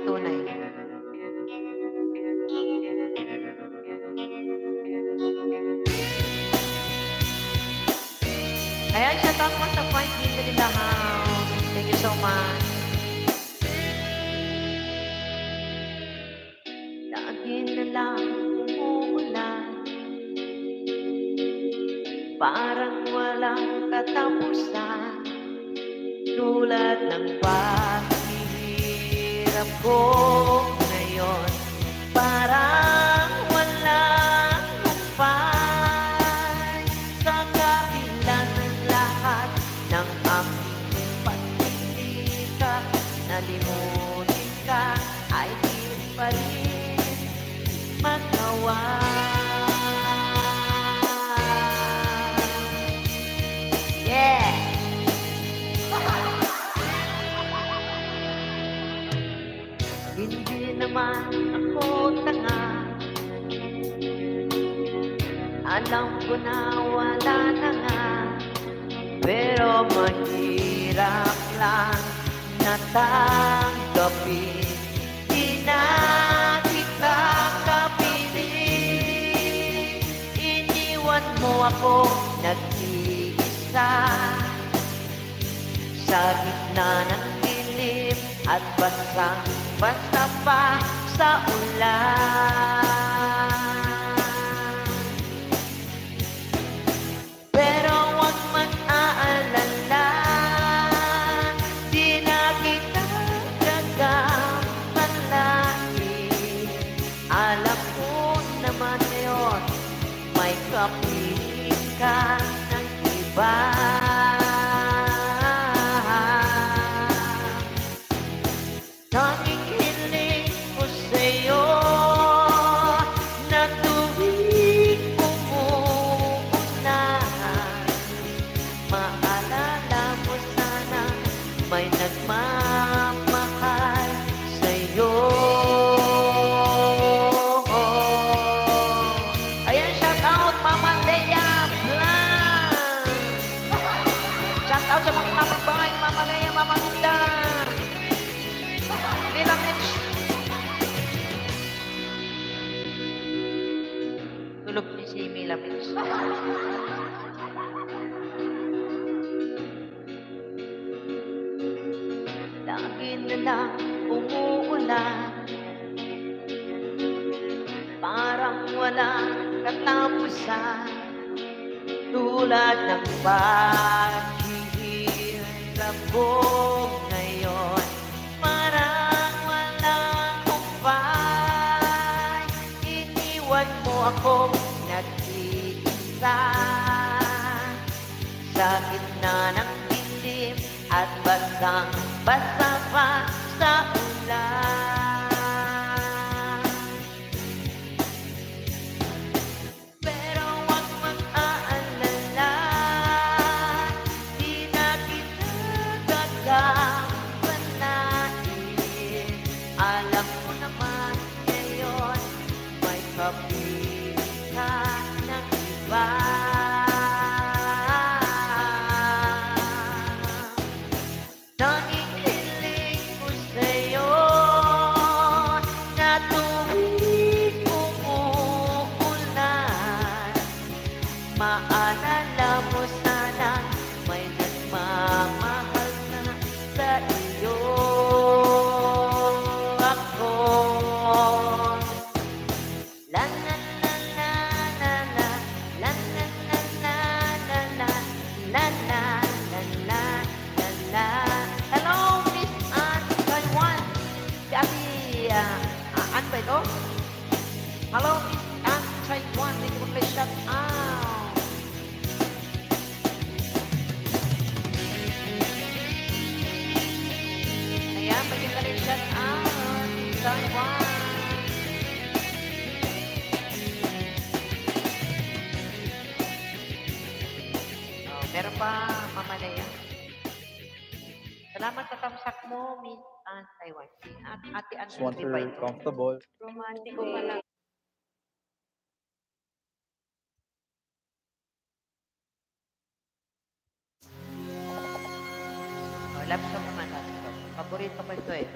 ang tunay. Ayan, shoutout po sa Point Dito in the house. Thank you so much. Lagi na lang umuulan, parang walang katapusan, tulad ng paghihirap ko ngayon, parang walang humpay. Sa kabila ng lahat ng aking pagtitika, nalimutin ka ay di pa rin magawa. Yeah! Hindi naman ako tanga, alam ko na wala na nga, pero mahirap lang natanggapin. Di na kita kapiling, iniwan mo ako nag-iisa sa gitna ng dilim at basang-basa pa sa ulan. Pero huwag mag-aalala, di na kita gagamalain. Alam ko naman ngayon, may kapiling ka ng iba. Tanging hiling ko sa'yo na tuwing umuulan, maalala mo sana may nagmamahal sa'yo. Ayan, shout out Mama Leia Blanc. Shout out sa mga kapitbahay, Mama Leia, Mama Linda. Tulog ni si Mila Mix. Lagi na lang umuulan, parang walang katapusan, tulad ng paghihirap ko ngayon, parang walang humpay. Iniwan mo akong nag-iisa sa gitna ng dilim at basang-basa pa sa ulan. Pero huwag mag-aalala, di na kita gagamalain. Alam ko naman ngayon, may kapiling ka ng iba. Tanging hiling ko sa'yo na tuwing umuulan, maalala mo sana may nagmamahal na sa iyo. Ako la la la la la la la la la la la la la la la la la. Hello, Miss Ann Taiwan. Si Ate Ann ba ito? Hello, Miss Ann Taiwan. Hindi ko may shout out. Ayan, bigyan ka rin shout out. Miss Taiwan. Oh, meron pa, Mama Lea. Salamat sa tamsak mo, Miss Ann Taiwan. Ate Ann, Just want hindi ba her ito? comfortable. Romantic ko pala. Oh, love song naman natin ito. Paborito ko ito eh.